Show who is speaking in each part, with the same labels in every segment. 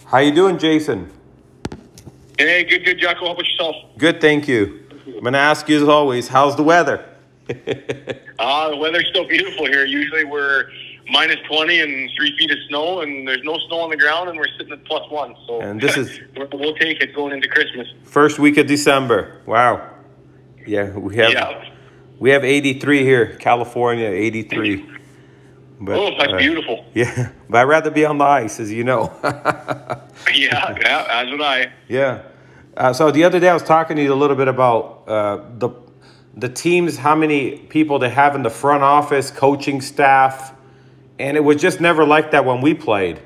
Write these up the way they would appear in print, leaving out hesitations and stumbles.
Speaker 1: How you doing, Jason?
Speaker 2: Hey, good, Jocko. How about yourself?
Speaker 1: Good, thank you. I'm going to ask you as always, how's the weather?
Speaker 2: The weather's still beautiful here. Usually we're minus 20 and 3 feet of snow, and there's no snow on the ground, and we're sitting at +1. So
Speaker 1: And this is
Speaker 2: we'll take it going into Christmas.
Speaker 1: first week of December. Wow. Yeah, we have 83 here, California, 83. But,
Speaker 2: that's beautiful.
Speaker 1: Yeah, but I'd rather be on the ice, as you know.
Speaker 2: yeah, as would I.
Speaker 1: Yeah. So the other day I was talking to you a little bit about the teams, how many people they have in the front office, coaching staff, and it was just never like that when we played.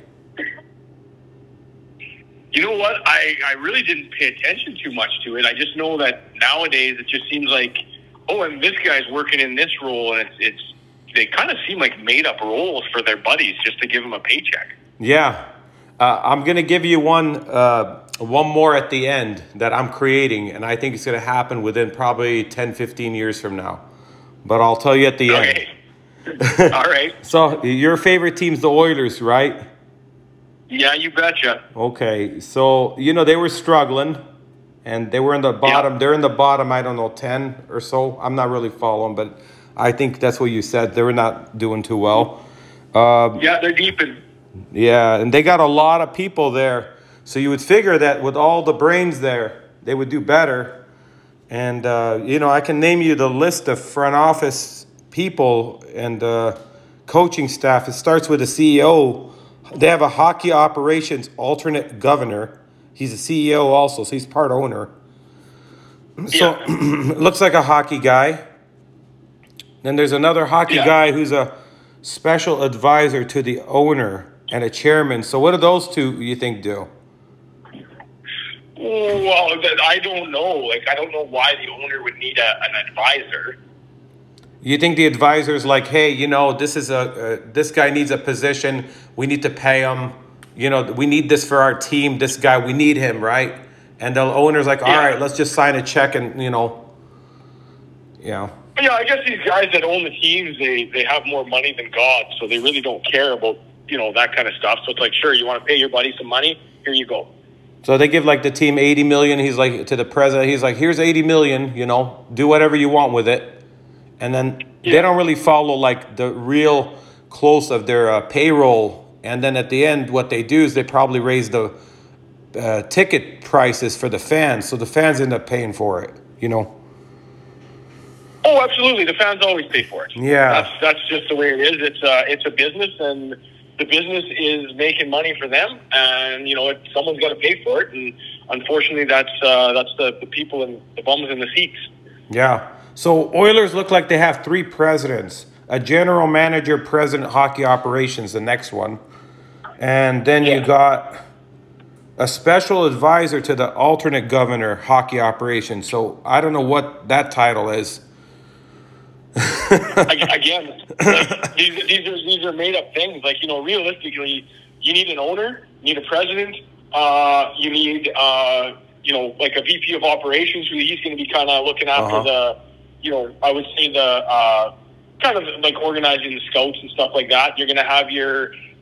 Speaker 2: You know what? I really didn't pay attention too much to it. I just know that nowadays it just seems like, oh, and this guy's working in this role, and they kind of seem like made-up roles for their buddies just to give them a paycheck.
Speaker 1: Yeah. I'm going to give you one more at the end that I'm creating, and I think it's going to happen within probably 10, 15 years from now. But I'll tell you at the end.
Speaker 2: All right.
Speaker 1: So your favorite team's the Oilers, right?
Speaker 2: Yeah, you betcha.
Speaker 1: Okay. So, they were struggling, and they were in the bottom. Yeah. They're in the bottom, I don't know, 10 or so. I'm not really following, but I think that's what you said. They were not doing too well.
Speaker 2: Yeah, they're deep in.
Speaker 1: Yeah, and they got a lot of people there. So you would figure that with all the brains there, they would do better. And, I can name you the list of front office people and coaching staff. It starts with the CEO. They have a hockey operations alternate governor. He's a CEO also, so he's part owner. So it looks like a hockey guy. Then there's another hockey guy who's a special advisor to the owner and a chairman. So what do those two, you think, do?
Speaker 2: Well, I don't know. I don't know why the owner would need an advisor.
Speaker 1: You think the advisor's like, hey, this is this guy needs a position. We need to pay him. We need this for our team. This guy, we need him, right? And the owner's like, all right, let's just sign a check and, Yeah,
Speaker 2: I guess these guys that own the teams, they have more money than God, so they really don't care about, that kind of stuff. So it's like, sure, you want to pay your buddy some money? Here you go.
Speaker 1: So they give the team $80 million. He's like, to the president, he's like, here's $80 million, do whatever you want with it. And then they don't really follow the real close of their payroll. And then at the end, what they do is they probably raise the ticket prices for the fans. So the fans end up paying for it,
Speaker 2: Oh, absolutely. The fans always pay for it.
Speaker 1: Yeah.
Speaker 2: That's just the way it is. It's a business, and the business is making money for them, and someone's got to pay for it. And unfortunately, that's the people and the bums in the seats.
Speaker 1: Yeah. So Oilers look like they have 3 presidents: a general manager, president, hockey operations, the next one, and then you got a special advisor to the alternate governor, hockey operations. So I don't know what that title is.
Speaker 2: Again, these are made up things. Realistically, you need an owner, you need a president, you need a VP of operations who he's going to be kind of looking after the, I would say the kind of organizing the scouts and stuff like that. You're going to have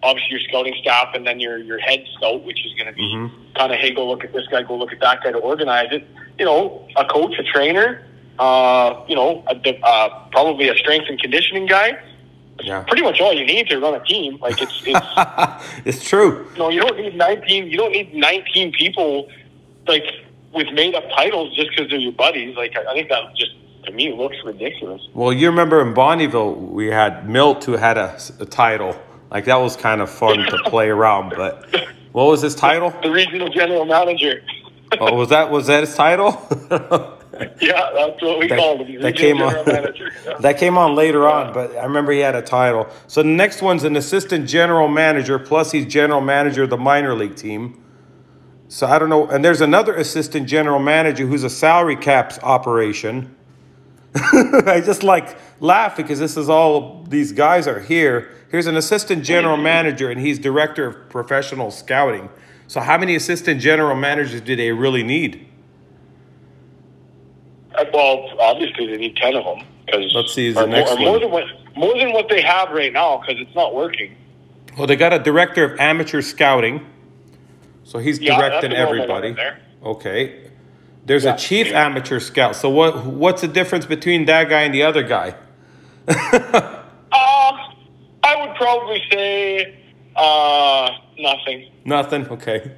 Speaker 2: obviously your scouting staff, and then your head scout, which is going to be kind of, hey, go look at this guy, go look at that guy to organize it. A coach, a trainer. Probably a strength and conditioning guy.
Speaker 1: Yeah.
Speaker 2: Pretty much all you need to run a team. It's
Speaker 1: it's true.
Speaker 2: You don't need 19. You don't need 19 people with made up titles just because they're your buddies. I think that just, to me, looks ridiculous.
Speaker 1: Well, you remember in Bonnyville we had Milt, who had a title. That was kind of fun to play around. But what was his title?
Speaker 2: The regional general manager.
Speaker 1: Oh, was that his title?
Speaker 2: Yeah, that's what we called him.
Speaker 1: That came on later on, but I remember he had a title. So the next one's an assistant general manager, plus he's general manager of the minor league team. So I don't know. And there's another assistant general manager who's a salary caps operation. I just laugh because this is all these guys are here. Here's an assistant general manager, and he's director of professional scouting. So how many assistant general managers do they really need?
Speaker 2: Well, obviously they need 10 of them.
Speaker 1: Let's see the next one.
Speaker 2: More than what they have right now, because it's not working.
Speaker 1: Well, they got a director of amateur scouting. So he's
Speaker 2: Yeah,
Speaker 1: directing
Speaker 2: that's a normal
Speaker 1: everybody.
Speaker 2: one there.
Speaker 1: Okay. There's
Speaker 2: Yeah.
Speaker 1: a chief amateur scout. So what's the difference between that guy and the other guy?
Speaker 2: I would probably say nothing.
Speaker 1: Nothing. Okay.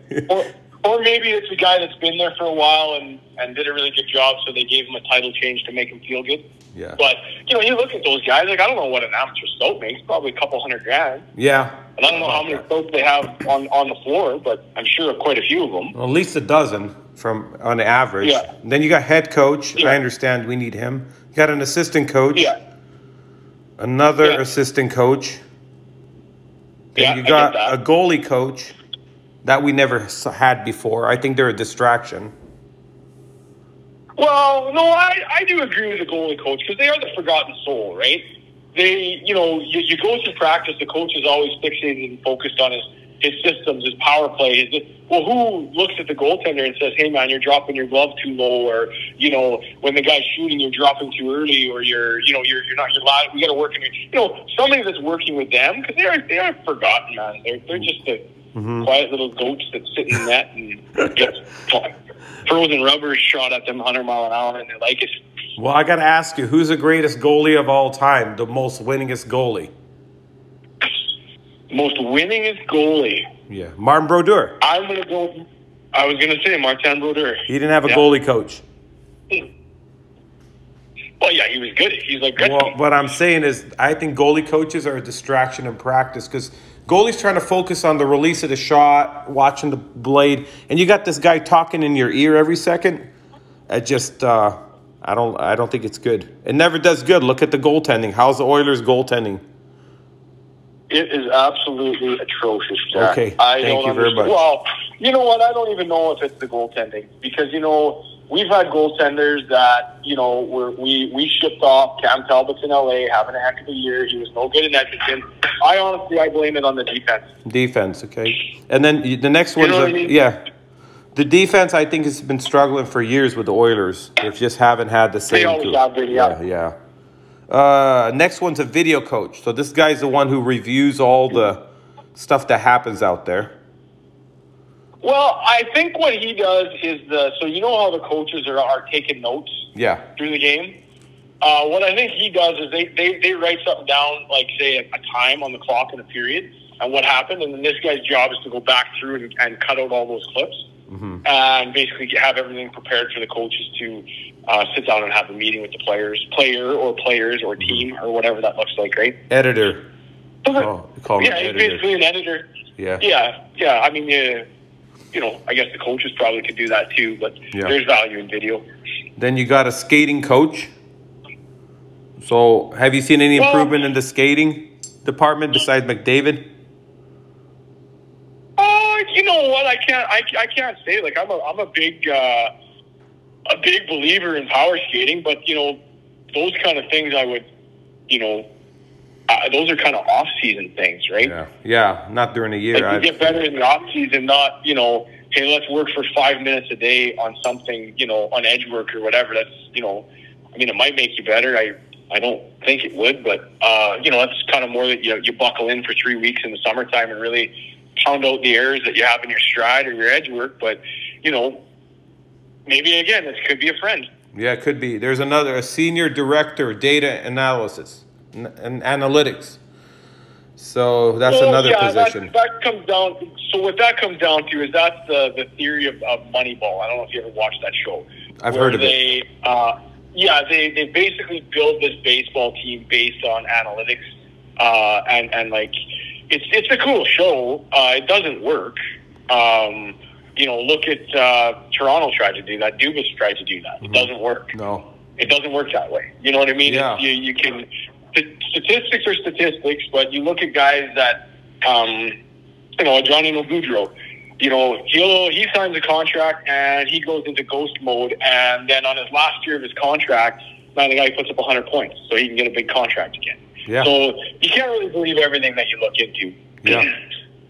Speaker 2: Or maybe it's a guy that's been there for a while and did a really good job, so they gave him a title change to make him feel good.
Speaker 1: Yeah.
Speaker 2: But, you look at those guys, like, I don't know what an amateur scout makes, probably a couple $100,000.
Speaker 1: Yeah.
Speaker 2: And I don't know how many scouts they have on the floor, but I'm sure quite a few of them.
Speaker 1: Well, at least a dozen on the average.
Speaker 2: Yeah.
Speaker 1: And then you got head coach.
Speaker 2: Yeah.
Speaker 1: I understand we need him. You got an assistant coach.
Speaker 2: Yeah.
Speaker 1: Another
Speaker 2: Yeah.
Speaker 1: assistant coach.
Speaker 2: Yeah,
Speaker 1: And you
Speaker 2: I
Speaker 1: got
Speaker 2: get
Speaker 1: a
Speaker 2: that.
Speaker 1: goalie coach that we never had before. I think they're a distraction.
Speaker 2: Well, no, I do agree with the goalie coach because they are the forgotten soul, right? They, you go through practice, the coach is always fixated and focused on his systems, his power play. Well, who looks at the goaltender and says, hey, man, you're dropping your glove too low, or, when the guy's shooting, you're dropping too early, or you're not, you're loud. We got to work in somebody that's working with them, because they are forgotten, man. They're just the quiet little goats that sit in the net and get frozen rubber shot at them 100 mile an hour, and they're like it.
Speaker 1: Well, I got to ask you, who's the greatest goalie of all time? The most winningest goalie?
Speaker 2: Most winningest goalie.
Speaker 1: Yeah. Martin Brodeur.
Speaker 2: I'm going to go. I was going to say Martin Brodeur.
Speaker 1: He didn't have a goalie coach.
Speaker 2: Well, yeah, he was good. He's like good.
Speaker 1: Well, what I'm saying is I think goalie coaches are a distraction in practice because goalie's trying to focus on the release of the shot, watching the blade, and you got this guy talking in your ear every second. I just I don't think it's good. It never does good. Look at the goaltending. How's the Oilers' goaltending?
Speaker 2: It is absolutely atrocious, Jack.
Speaker 1: Okay, thank you very much.
Speaker 2: Well, you know what? I don't even know if it's the goaltending because, we've had goaltenders that, we shipped off. Cam Talbot's in L.A. having a heck of a year. He was no good in Edmonton. I blame it on the defense.
Speaker 1: Defense, okay. And then the next one,
Speaker 2: what I mean?
Speaker 1: Yeah. The defense, I think, has been struggling for years with the Oilers. They just haven't had the same.
Speaker 2: They always have been, yeah.
Speaker 1: Yeah. Next one's a video coach. So this guy's the one who reviews all the stuff that happens out there.
Speaker 2: Well, I think what he does is so you know how the coaches are taking notes through the game? What I think he does is they write something down, like, say, a time on the clock in a period and what happened, and then this guy's job is to go back through and cut out all those clips and basically have everything prepared for the coaches to sit down and have a meeting with the players or team or whatever that looks like, right?
Speaker 1: Editor.
Speaker 2: Oh,
Speaker 1: call him
Speaker 2: he's
Speaker 1: editor.
Speaker 2: basically an editor.
Speaker 1: Yeah.
Speaker 2: Yeah. I mean, I guess the coaches probably could do that too, but there's value in video.
Speaker 1: Then you got a skating coach. So have you seen any improvement in the skating department besides McDavid?
Speaker 2: You know what? I can't say. Like, I'm a big believer in power skating, but those kind of things I would, those are kind of off-season things, right?
Speaker 1: Yeah, not during the year.
Speaker 2: Like, you get better in the off-season, not, hey, let's work for 5 minutes a day on something, on edge work or whatever. That's, it might make you better. I don't think it would, but, that's kind of more that you buckle in for 3 weeks in the summertime and really pound out the errors that you have in your stride or your edge work. But, maybe, again, this could be a friend.
Speaker 1: Yeah, it could be. There's a senior director, data analysis and analytics. So that's another position.
Speaker 2: That comes down. So what that comes down to is that's the theory of Moneyball. I don't know if you ever watched that show.
Speaker 1: I've heard of it.
Speaker 2: They basically build this baseball team based on analytics, and like it's a cool show. It doesn't work. Look at Toronto tried to do that. Dubas tried to do that. It doesn't work.
Speaker 1: No,
Speaker 2: it doesn't work that way. You know what I mean?
Speaker 1: Yeah.
Speaker 2: You can. Statistics are statistics, but you look at guys that, Johnny Boudreau, he signs a contract and he goes into ghost mode, and then on his last year of his contract, man, the guy puts up 100 points so he can get a big contract again.
Speaker 1: Yeah.
Speaker 2: So you can't really believe everything that you look into.
Speaker 1: Yeah.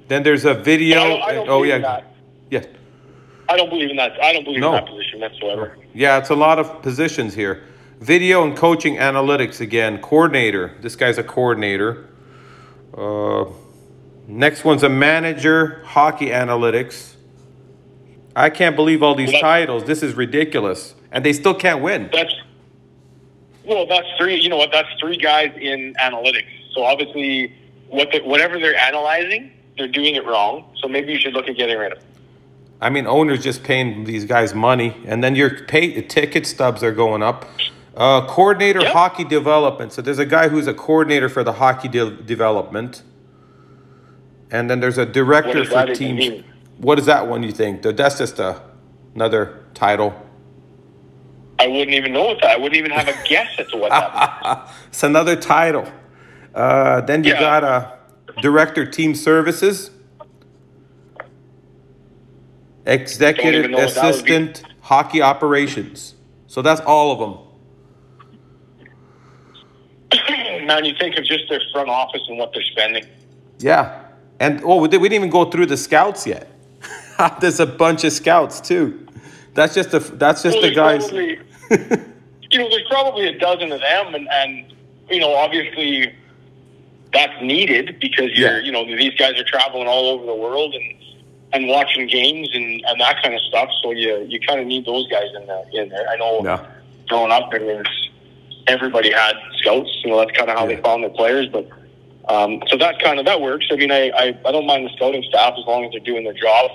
Speaker 1: Then there's a video.
Speaker 2: I don't believe in that.
Speaker 1: Yeah.
Speaker 2: I don't believe in that. I don't believe in that position whatsoever.
Speaker 1: Yeah, it's a lot of positions here. Video and coaching analytics again. Coordinator. This guy's a coordinator. Next one's a manager, hockey analytics. I can't believe all these titles. This is ridiculous. And they still can't win.
Speaker 2: That's three. You know what? That's three guys in analytics. So obviously, whatever they're analyzing, they're doing it wrong. So maybe you should look at getting rid of them.
Speaker 1: I mean, owners just paying these guys money, and then your ticket stubs are going up. Coordinator hockey development. So there's a guy who's a coordinator for the hockey development, and then there's a director for teams. What is that one, you think? That's just another title.
Speaker 2: I wouldn't even know what that. I wouldn't even have a guess as to what that is.
Speaker 1: It's another title. Then you got a director team services, executive assistant hockey operations. So that's all of them.
Speaker 2: Man, you think of just their front office and what they're spending.
Speaker 1: Yeah. And, we didn't even go through the scouts yet. There's a bunch of scouts, too. That's just the guys.
Speaker 2: Probably, there's probably a dozen of them. And obviously that's needed because these guys are traveling all over the world and watching games and that kind of stuff. So you kind of need those guys in there. I know growing up, everybody had scouts. That's kind of how they found their players. But so that works. I mean, I don't mind the scouting staff as long as they're doing their job.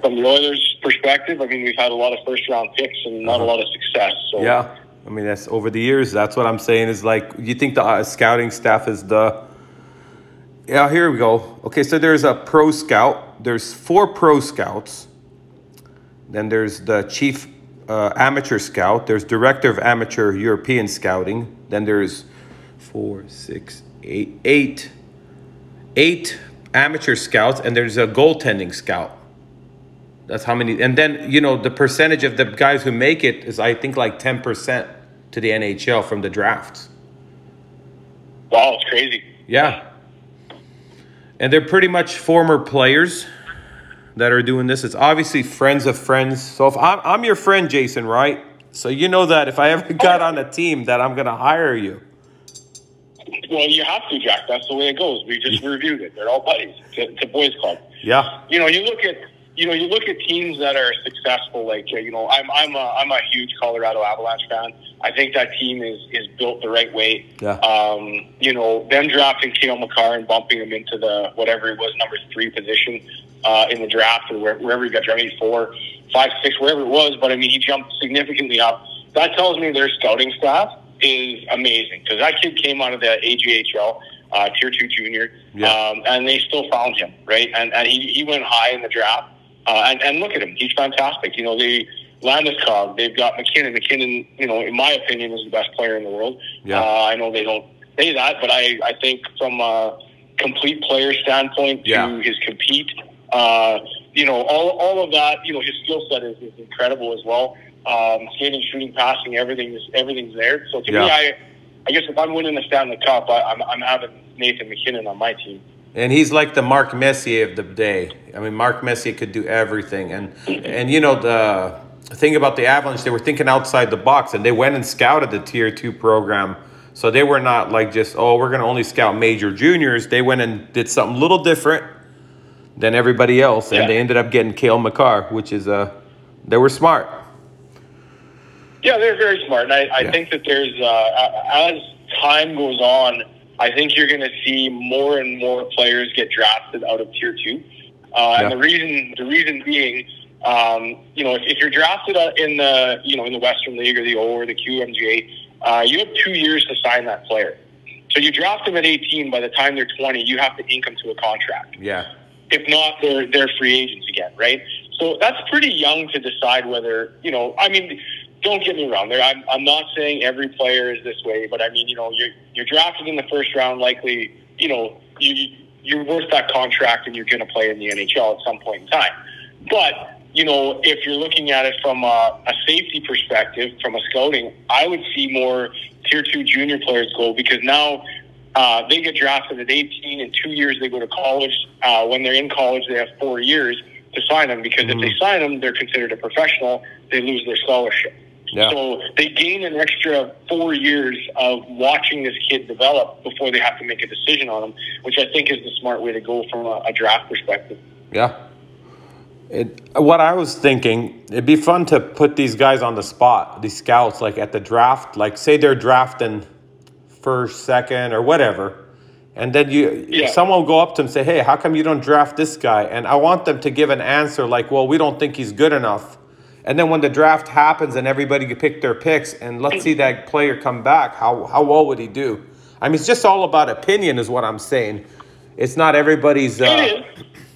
Speaker 2: From the Oilers' perspective, I mean, we've had a lot of first-round picks and not a lot of success. So
Speaker 1: yeah, I mean, that's over the years. That's what I'm saying is like, you think the scouting staff is the... Yeah, here we go. Okay, so there's a pro scout. There's 4 pro scouts. Then there's the chief amateur scout. There's director of amateur European scouting. Then there's 8 amateur scouts, and there's a goaltending scout. That's how many. And then, the percentage of the guys who make it is, I think, like 10% to the NHL from the drafts.
Speaker 2: Wow, it's crazy.
Speaker 1: Yeah. And they're pretty much former players that are doing this. It's obviously friends of friends. So if I'm your friend, Jason, right? So you know that if I ever got on a team that I'm going to hire you.
Speaker 2: Well, you have to, Jack. That's the way it goes. We just reviewed it. They're all buddies. It's a boys' club.
Speaker 1: Yeah.
Speaker 2: You look at teams that are successful. Like I'm a huge Colorado Avalanche fan. I think that team is built the right way.
Speaker 1: Yeah.
Speaker 2: Them drafting Cale Makar and bumping him into the whatever it was, number 3 position in the draft, or wherever he got drafted, 4, 5, 6, wherever it was. But I mean, he jumped significantly up. That tells me their scouting staff is amazing, because that kid came out of the AJHL, Tier 2 junior, and they still found him, right? And he went high in the draft. And look at him. He's fantastic. They Landeskog, they've got McKinnon. McKinnon, in my opinion, is the best player in the world. Yeah. I know they don't say that, but I think from a complete player standpoint to his compete, all of that, his skill set is incredible as well. Skating, shooting, passing, everything's there. So to me, I guess if I'm winning the Stanley Cup, I'm having Nathan McKinnon on my team.
Speaker 1: And he's like the Mark Messier of the day. I mean, Mark Messier could do everything. And the thing about the Avalanche, they were thinking outside the box, and they went and scouted the Tier 2 program. So they were not like just, we're going to only scout major juniors. They went and did something a little different than everybody else, and they ended up getting Cale Makar, which is they were smart.
Speaker 2: Yeah, they're very smart. And I think that there's, as time goes on, I think you're going to see more and more players get drafted out of Tier 2. And the reason being, if you're drafted in the Western League or the O or the QMJ, you have 2 years to sign that player. So you draft them at 18. By the time they're 20, you have to ink them to a contract.
Speaker 1: Yeah.
Speaker 2: If not, they're free agents again, right? So that's pretty young to decide whether, don't get me wrong. I'm not saying every player is this way, but I mean, you're drafted in the first round. Likely, you're worth that contract, and you're going to play in the NHL at some point in time. But if you're looking at it from a safety perspective, from a scouting, I would see more Tier 2 junior players go, because now they get drafted at 18. In 2 years, they go to college. When they're in college, they have 4 years to sign them, because if they sign them, they're considered a professional. They lose their scholarship. Yeah. So they gain an extra 4 years of watching this kid develop before they have to make a decision on him, which I think is the smart way to go from a draft perspective.
Speaker 1: Yeah. What I was thinking, it'd be fun to put these guys on the spot, these scouts, like at the draft. Like, say they're drafting first, second, or whatever, and then someone will go up to them and say, "Hey, how come you don't draft this guy?" And I want them to give an answer like, "Well, we don't think he's good enough." And then when the draft happens and everybody can pick their picks, and let's see that player come back, how well would he do? I mean, it's just all about opinion, is what I'm saying. It's not everybody's.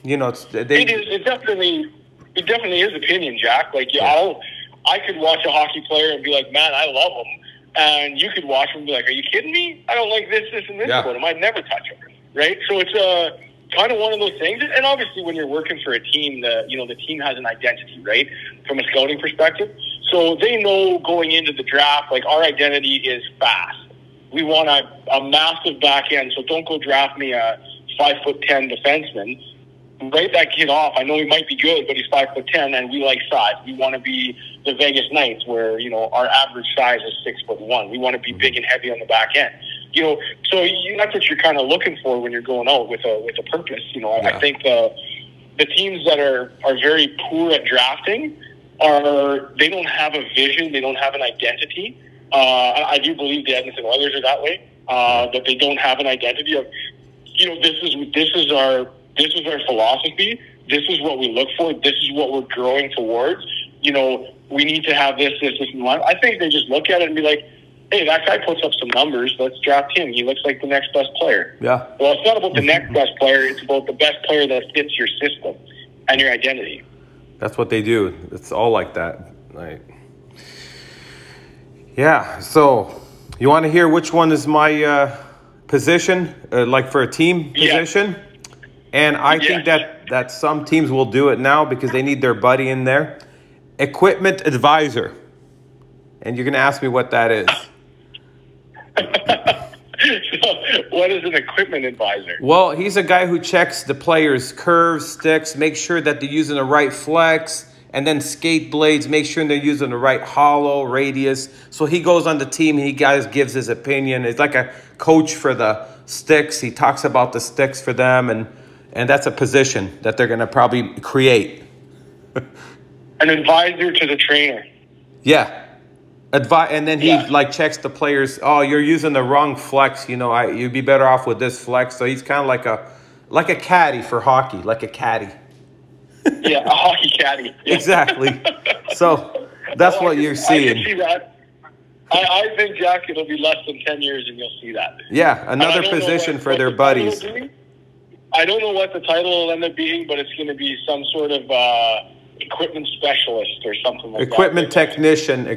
Speaker 1: You know,
Speaker 2: it definitely is opinion, Jack. Like, I could watch a hockey player and be like, man, I love him, and you could watch him and be like, are you kidding me? I don't like this, and this about him. I'd never touch him, right? So it's kind of one of those things. And obviously, when you're working for a team, the team has an identity, right, from a scouting perspective. So they know going into the draft, like, our identity is fast. We want a massive back end, so don't go draft me a 5'10" defenseman. Write that kid off. I know he might be good, but he's 5'10", and we like size. We want to be the Vegas Knights, where our average size is 6'1". We want to be big and heavy on the back end. So that's what you're kind of looking for when you're going out with a purpose. I think the teams that are very poor at drafting they don't have a vision, they don't have an identity. I do believe the Edmonton Oilers are that way. That they don't have an identity of, this is our philosophy. This is what we look for. This is what we're growing towards. We need to have this, and one. I think they just look at it and be like, hey, that guy puts up some numbers. Let's draft him. He looks like the next best player.
Speaker 1: Yeah.
Speaker 2: Well, it's not about the next best player. It's about the best player that fits your system and your identity.
Speaker 1: That's what they do. It's all like that. Yeah. So you want to hear which one is my position, like for a team position? Yeah. And I think that some teams will do it now because they need their buddy in there. Equipment advisor. And you're going to ask me what that is.
Speaker 2: So, what is an equipment advisor?
Speaker 1: Well, he's a guy who checks the players' curves, sticks, make sure that they're using the right flex, and then skate blades, make sure they're using the right hollow, radius. So he goes on the team, he gives his opinion. It's like a coach for the sticks. He talks about the sticks for them, and that's a position that they're going to probably create.
Speaker 2: An advisor to the trainer.
Speaker 1: Yeah. And then he checks the players. Oh, you're using the wrong flex. You'd be better off with this flex. So he's kind of like a caddy for hockey, like a caddy.
Speaker 2: Yeah, a hockey caddy. Yeah.
Speaker 1: Exactly. So that's what you're seeing.
Speaker 2: I can see that. I think, Jack, it'll be less than 10 years and you'll see that.
Speaker 1: Yeah, another position for their buddies.
Speaker 2: I don't know what the title will end up being, but it's going to be some sort of equipment specialist or something like
Speaker 1: equipment
Speaker 2: that.
Speaker 1: Technician,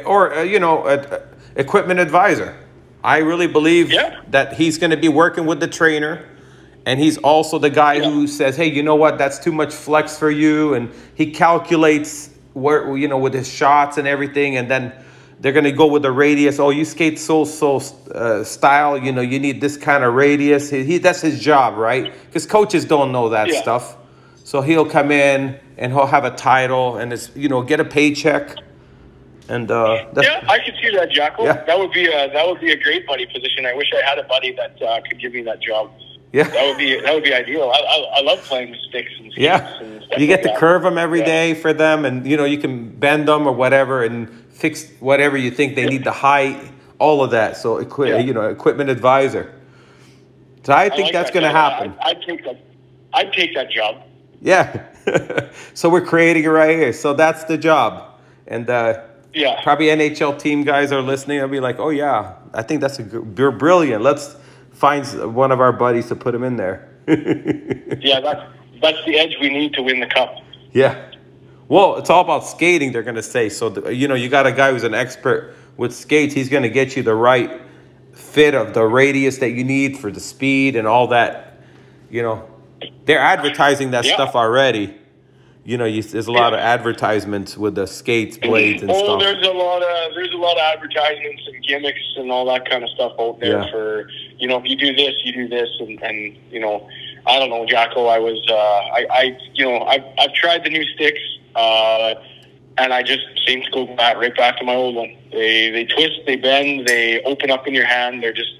Speaker 1: or equipment advisor. I really believe that he's going to be working with the trainer, and he's also the guy who says, hey, you know what, that's too much flex for you, and he calculates where, with his shots and everything, and then they're going to go with the radius. Oh, you skate so style, you need this kind of radius. That's his job, right? Because coaches don't know that stuff. So he'll come in and he'll have a title and get a paycheck. And
Speaker 2: I could see that, Jacko. Yeah. That would be a great buddy position. I wish I had a buddy that could give me that job.
Speaker 1: Yeah,
Speaker 2: that would be ideal. I love playing with sticks and skates and stuff.
Speaker 1: You get to curve them every day for them, and you can bend them or whatever and fix whatever you think they need, the height, all of that. So equipment advisor. So I think that's going to happen.
Speaker 2: I'd take that job.
Speaker 1: Yeah. So we're creating it right here. So that's the job. And probably NHL team guys are listening. They'll be like, oh, yeah, I think you're brilliant. Let's find one of our buddies to put him in there.
Speaker 2: Yeah, that's the edge we need to win the cup.
Speaker 1: Yeah. Well, it's all about skating, they're going to say. So, you got a guy who's an expert with skates. He's going to get you the right fit of the radius that you need for the speed and all that. They're advertising that stuff already. There's a lot of advertisements with the skates, blades, and stuff.
Speaker 2: There's a lot of advertisements and gimmicks and all that kind of stuff out there for, if you do this, you do this, and I don't know, Jacko. I've tried the new sticks, and I just seem to go right back to my old one. They twist, they bend, they open up in your hand. They're just,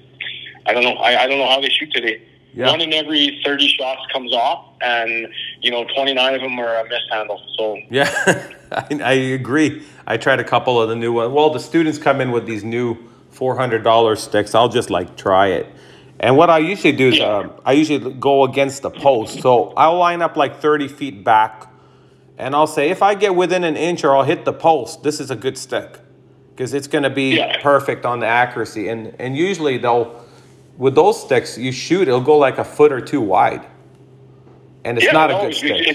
Speaker 2: I don't know. I don't know how they shoot today.
Speaker 1: Yeah.
Speaker 2: 1 in every 30 shots comes off, and 29 of them are a mishandle. So
Speaker 1: yeah, I agree. I tried a couple of the new ones. Well, the students come in with these new $400 sticks. I'll just like try it. And what I usually do is I usually go against the post. So I'll line up like 30 feet back, and I'll say, if I get within an inch or I'll hit the post, this is a good stick, because it's going to be perfect on the accuracy. And usually with those sticks, you shoot, it'll go like a foot or two wide. And it's not a good stick.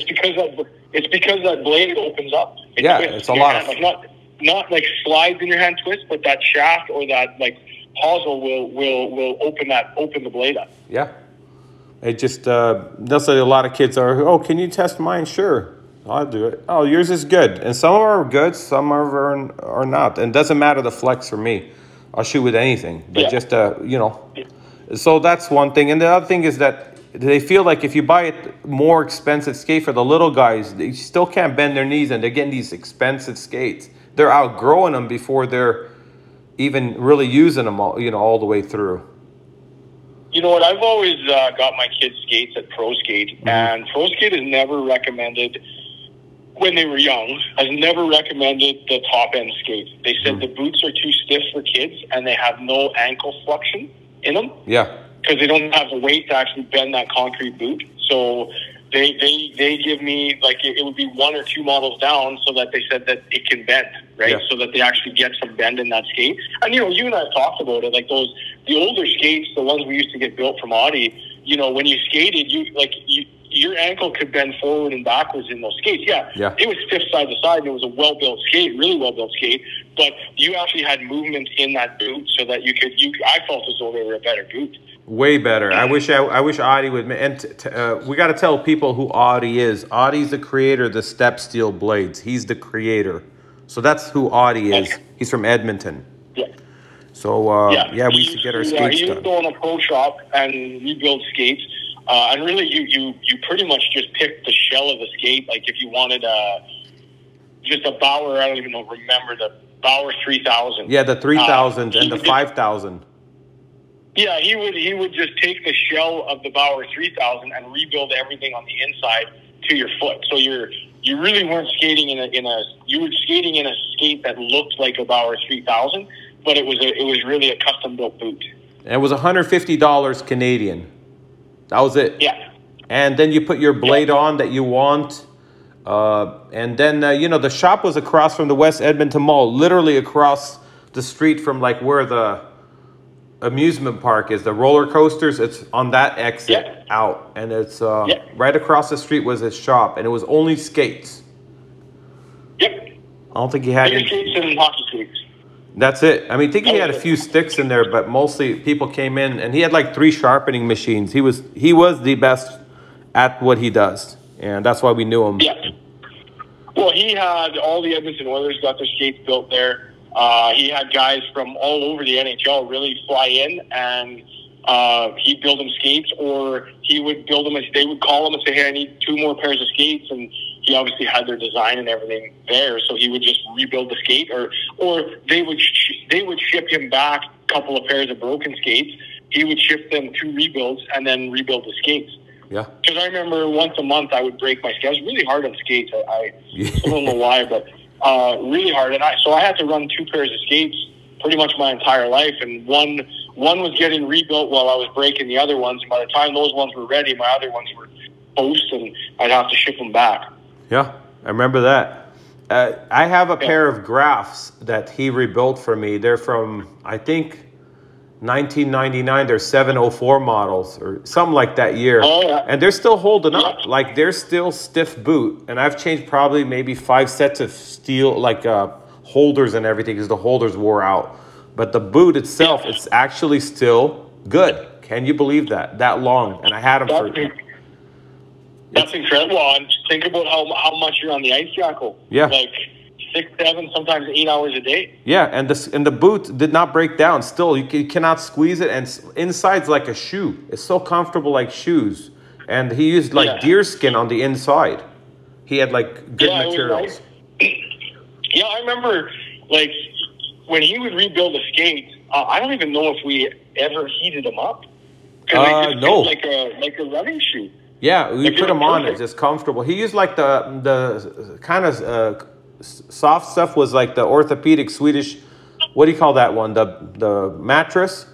Speaker 2: It's because that blade opens up.
Speaker 1: It's a lot of
Speaker 2: like not like slides in your hand twist, but that shaft or that like hosel will open the blade up.
Speaker 1: Yeah. It just they'll say a lot of kids are, oh, can you test mine? Sure, I'll do it. Oh, yours is good. And some are good, some are not. And it doesn't matter the flex for me. I'll shoot with anything. But just so that's one thing. And the other thing is that they feel like if you buy a more expensive skate for the little guys, they still can't bend their knees, and they're getting these expensive skates. They're outgrowing them before they're even really using them all the way through.
Speaker 2: You know what? I've always got my kids skates at Pro Skate, and Pro Skate has never recommended, when they were young, has never recommended the top end skates. They said the boots are too stiff for kids, and they have no ankle flexion in them.
Speaker 1: Yeah.
Speaker 2: Because they don't have the weight to actually bend that concrete boot. So they give me, like, it would be 1 or 2 models down, so that they said that it can bend, right? Yeah. So that they actually get some bend in that skate. And, you and I have talked about it, like the older skates, the ones we used to get built from Audi, when you skated, your ankle could bend forward and backwards in those skates. Yeah. It was stiff side to side, and it was a well-built skate, really well-built skate, but you actually had movement in that boot so that I felt as though they were a better boot.
Speaker 1: Way better. I wish Audi would. And we got to tell people who Audi is. Audi's the creator of the step steel blades. He's the creator. So that's who Audi is. He's from Edmonton.
Speaker 2: Yeah.
Speaker 1: So we used to get our skates done.
Speaker 2: He used to go in a pro shop and rebuild skates. And really, you pretty much just picked the shell of the skate. Like if you wanted just a Bauer, I don't even remember the Bauer 3000.
Speaker 1: Yeah, the 3000 and the 5000.
Speaker 2: Yeah, he would just take the shell of the Bauer 3000 and rebuild everything on the inside to your foot. So you really weren't skating you were skating in a skate that looked like a Bauer 3000, but it was really a custom built boot.
Speaker 1: And it was $150 Canadian. That was it.
Speaker 2: Yeah.
Speaker 1: And then you put your blade on that you want. And then, the shop was across from the West Edmonton Mall, literally across the street from like where the amusement park is, the roller coasters. It's on that exit out. And it's right across the street was his shop. And it was only skates.
Speaker 2: Yep.
Speaker 1: I don't think he had any
Speaker 2: skates and hockey skates.
Speaker 1: That's it. I mean, I think he had a few sticks in there, but mostly people came in, and he had like 3 sharpening machines. He was the best at what he does, and that's why we knew him.
Speaker 2: Yeah. Well, he had all the Edmonton Oilers got their skates built there. He had guys from all over the NHL really fly in, and he'd build them skates, or he would build them. They would call him and say, "Hey, I need 2 more pairs of skates," and he obviously had their design and everything there, so he would just rebuild the skate, or they would ship him back a couple of pairs of broken skates. He would ship them 2 rebuilds and then rebuild the skates.
Speaker 1: Yeah.
Speaker 2: Because I remember once a month I would break my skate. I was really hard on skates. I don't know why, but really hard. And so I had to run 2 pairs of skates pretty much my entire life, and one was getting rebuilt while I was breaking the other ones. And by the time those ones were ready, my other ones were post, and I'd have to ship them back.
Speaker 1: Yeah, I remember that. I have a pair of Graphs that he rebuilt for me. They're from, I think, 1999. They're 704 models or something like that year.
Speaker 2: Oh, yeah.
Speaker 1: And they're still holding up. Like, they're still stiff boot. And I've changed probably maybe 5 sets of steel, like holders and everything, because the holders wore out. But the boot itself, it's actually still good. Can you believe that? That long. And I had them for...
Speaker 2: That's incredible. And think about how much you're on the ice, Jacko.
Speaker 1: Yeah.
Speaker 2: Like 6, 7, sometimes 8 hours a day.
Speaker 1: Yeah, and the boot did not break down. Still, you cannot squeeze it, and inside's like a shoe. It's so comfortable, like shoes. And he used like deer skin on the inside. He had like good materials.
Speaker 2: Yeah, I remember like when he would rebuild a skate. I don't even know if we ever heated them up. Because they just
Speaker 1: No.
Speaker 2: fit like a running shoe.
Speaker 1: Yeah, we
Speaker 2: Like,
Speaker 1: put
Speaker 2: they're
Speaker 1: him on.
Speaker 2: perfect.
Speaker 1: It's just comfortable. He used like the kind of soft stuff was like the orthopedic Swedish. What do you call that one? The mattress,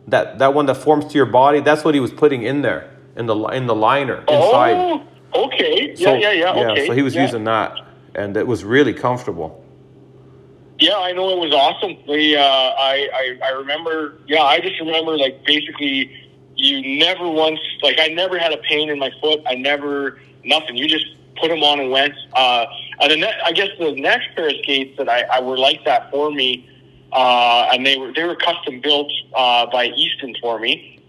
Speaker 1: that one that forms to your body. That's what he was putting in there in the liner inside.
Speaker 2: Oh, okay.
Speaker 1: So,
Speaker 2: Yeah. Okay.
Speaker 1: So he was
Speaker 2: Yeah.
Speaker 1: using that, and it was really comfortable.
Speaker 2: Yeah, I know it was awesome. I remember. Yeah, I just remember like basically, you never once like I never had a pain in my foot. I never nothing. You just put them on and went. And I guess the next pair of skates that I were like that for me, and they were custom built by Easton for me.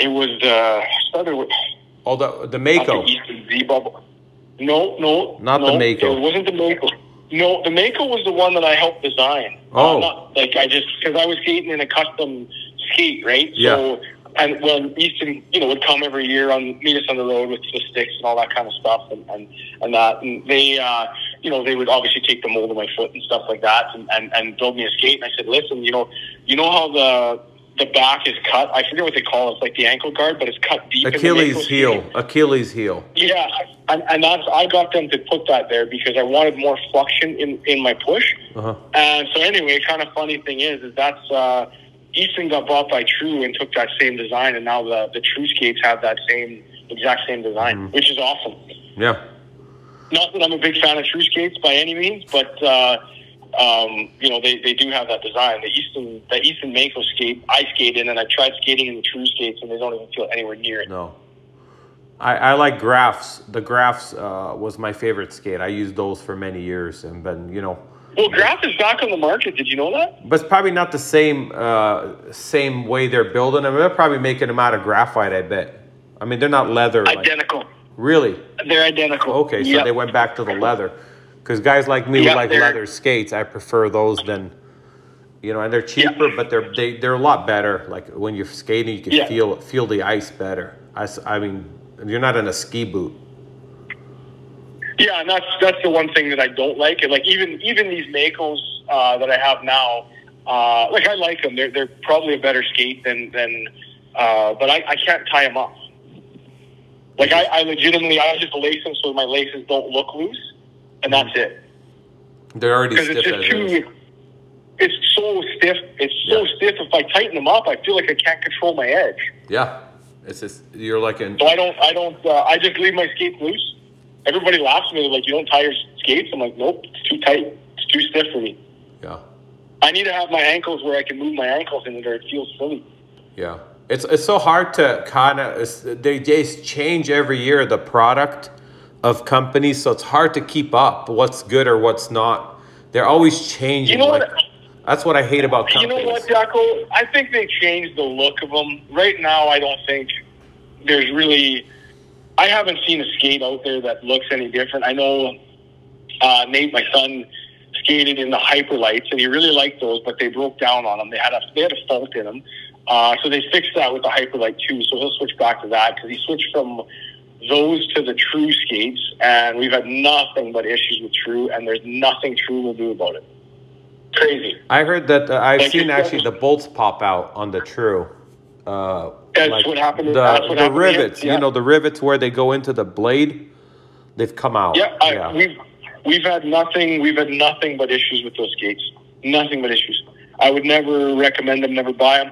Speaker 2: It was started with
Speaker 1: Oh, the
Speaker 2: not
Speaker 1: Mako.
Speaker 2: the Easton Z Bubble. No,
Speaker 1: Not the Mako.
Speaker 2: It wasn't the Mako. No, the Mako was the one that I helped design.
Speaker 1: Oh.
Speaker 2: Not like because I was skating in a custom skate, right?
Speaker 1: Yeah.
Speaker 2: So, and when Easton, would come every year meet us on the road with the sticks and all that kind of stuff, and that, and they, they would obviously take the mold of my foot and stuff like that, and build me a skate. And I said, listen, you know how the back is cut. I forget what they call it. It's like the ankle guard, but it's cut deep.
Speaker 1: Achilles heel. Achilles heel.
Speaker 2: Yeah, and I got them to put that there because I wanted more flexion in my push.
Speaker 1: Uh-huh.
Speaker 2: And so anyway, kind of funny thing is that's Easton got bought by True and took that same design, and now the True skates have that exact same design, which is awesome.
Speaker 1: Yeah.
Speaker 2: Not that I'm a big fan of True skates by any means, but they do have that design. The Easton Mako skate I skate in, and I tried skating in the True skates, and they don't even feel anywhere near it.
Speaker 1: No. I like Graphs. The Graphs was my favorite skate. I used those for many years, and then
Speaker 2: Well, Graph is back on the market. Did you know that?
Speaker 1: But it's probably not the same way they're building them. They're probably making them out of graphite, I bet. I mean, they're not leather.
Speaker 2: Identical.
Speaker 1: Really?
Speaker 2: They're identical.
Speaker 1: Okay, so
Speaker 2: Yep.
Speaker 1: they went back to the leather. Because guys like me who
Speaker 2: Yeah,
Speaker 1: like
Speaker 2: they're-
Speaker 1: leather skates, I prefer those than, and they're cheaper, but they're a lot better. Like when you're skating, you can
Speaker 2: Yeah.
Speaker 1: feel the ice better. I mean, you're not in a ski boot.
Speaker 2: Yeah, and that's the one thing that I don't like. And like even these Makos that I have now, like I like them. They're probably a better skate than but I can't tie them up. Like I legitimately I just lace them so my laces don't look loose, and that's it.
Speaker 1: They're already
Speaker 2: Because
Speaker 1: stiff
Speaker 2: it's
Speaker 1: as
Speaker 2: just
Speaker 1: is.
Speaker 2: too. It's so stiff. It's so stiff. If I tighten them up, I feel like I can't control my edge.
Speaker 1: Yeah, it's just you're like in.
Speaker 2: So I don't. I just leave my skates loose. Everybody laughs at me. They're like, "You don't tie your skates?" I'm like, "Nope, it's too tight. It's too stiff for me.
Speaker 1: Yeah,
Speaker 2: I need to have my ankles where I can move my ankles in it, or it feels silly."
Speaker 1: yeah. It's so hard to kind of. They just change every year the product of companies, so it's hard to keep up what's good or what's not. They're always changing.
Speaker 2: You know
Speaker 1: like,
Speaker 2: what?
Speaker 1: That's what I hate about companies.
Speaker 2: You know what, Jocko? I think they changed the look of them. Right now, I don't think there's really... I haven't seen a skate out there that looks any different. I know Nate, my son, skated in the Hyperlights, and he really liked those, but they broke down on them. They had a fault in them. So they fixed that with the Hyperlight 2, so he'll switch back to that, because he switched from those to the True skates, and we've had nothing but issues with True, and there's nothing True will do about it. Crazy.
Speaker 1: I heard that I've
Speaker 2: Like
Speaker 1: seen
Speaker 2: you
Speaker 1: actually
Speaker 2: said-
Speaker 1: the bolts pop out on the True.
Speaker 2: That's what happened.
Speaker 1: The,
Speaker 2: That's what
Speaker 1: the
Speaker 2: happened to him,
Speaker 1: rivets,
Speaker 2: yeah.
Speaker 1: the rivets where they go into the blade, they've come out.
Speaker 2: Yeah, we've had nothing. We've had nothing but issues with those skates. Nothing but issues. I would never recommend them. Never buy them.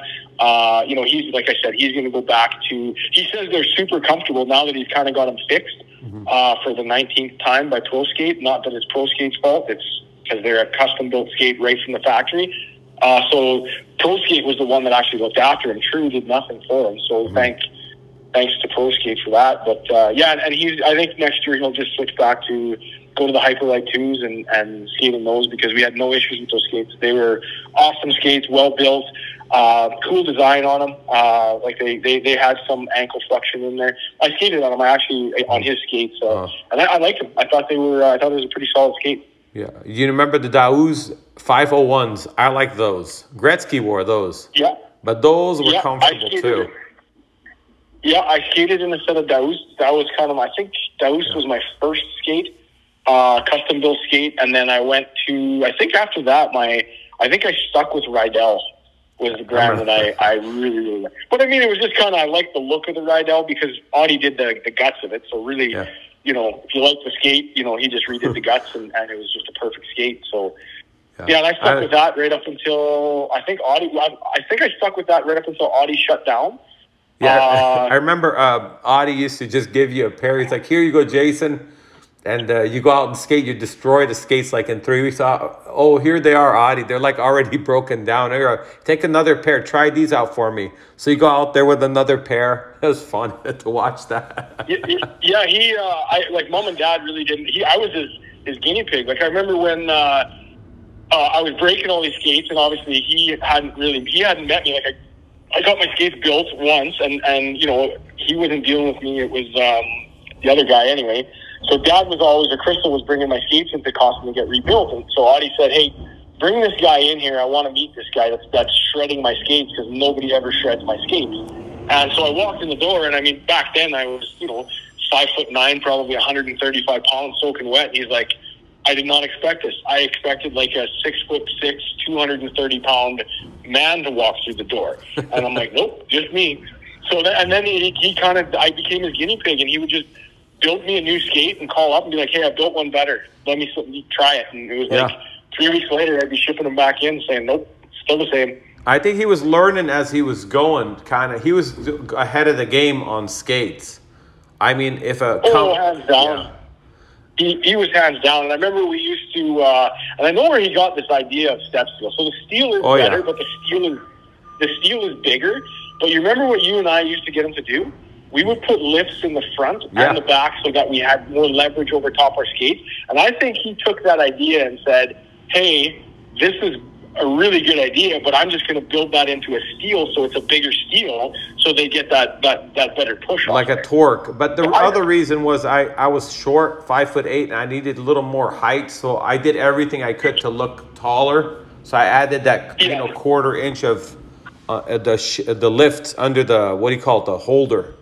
Speaker 2: He's like I said. He's going to go back to. He says they're super comfortable now that he's kind of got them fixed for the 19th time by Pro Skate. Not that it's Pro Skate's fault. It's because they're a custom built skate right from the factory. So Pro Skate was the one that actually looked after him. True did nothing for him. So thanks to Pro Skate for that. But and I think next year he'll just switch back to go to the Hyperlight 2s and skate in those, because we had no issues with those skates. They were awesome skates, well built, cool design on them. Like they had some ankle flexion in there. I skated on them. I actually on his skates, and I liked them. I thought it was a pretty solid skate.
Speaker 1: Yeah. You remember the Daouz 501s? I like those. Gretzky wore those.
Speaker 2: Yeah.
Speaker 1: But those were
Speaker 2: Yeah,
Speaker 1: comfortable too.
Speaker 2: Yeah, I skated in a set of Daouz. That was kind of, I think Daouz was my first skate, custom built skate. And then I went to, I think after that, I think I stuck with Rydell was the brand that I really, really liked. But I mean, it was just kind of, I liked the look of the Rydell because Audi did the guts of it. So really, you know, if you like the skate, you know, he just redid the guts and it was just a perfect skate. So yeah, and I stuck with that right up until I think Audi. I think I stuck with that right up until Audi shut down.
Speaker 1: Yeah, I remember Audi used to just give you a pair. He's like, "Here you go, Jason," and you go out and skate. You destroy the skates like in 3 weeks. Oh, here they are, Audi. They're like already broken down. Here, take another pair. Try these out for me. So you go out there with another pair. It was fun to watch that.
Speaker 2: Yeah, I like Mom and Dad really didn't. I was his guinea pig. Like I remember when. I was breaking all these skates, and obviously he hadn't met me. Like I got my skates built once, and you know, he wasn't dealing with me. It was the other guy anyway. So Dad was always, or Crystal was bringing my skates into Costin to get rebuilt, and so Audie said, "Hey, bring this guy in here. I want to meet this guy that's shredding my skates because nobody ever shreds my skates." And so I walked in the door, and I mean, back then I was, you know, 5'9", probably 135 pounds, soaking wet. And he's like, "I did not expect this. I expected like a 6'6", 230-pound man to walk through the door." And I'm like, "Nope, just me." So and then he kind of, I became his guinea pig, and he would just build me a new skate and call up and be like, "Hey, I built one better. Let me try it." And it was like 3 weeks later, I'd be shipping them back in, saying, "Nope, still the same."
Speaker 1: I think he was learning as he was going. Kind of, he was ahead of the game on skates. I mean, if
Speaker 2: hands down. Yeah. He was hands down, and I remember we used to, and I know where he got this idea of step steel. So the steel is better, but the steel is bigger. But you remember what you and I used to get him to do? We would put lifts in the front and the back so that we had more leverage over top our skates. And I think he took that idea and said, "Hey, this is a really good idea, but I'm just going to build that into a steel so it's a bigger steel, so they get that better push
Speaker 1: like a torque." But the other reason was I was short, 5'8", and I needed a little more height, so I did everything I could to look taller. So I added that quarter inch of the lift under the, what do you call it, the holder.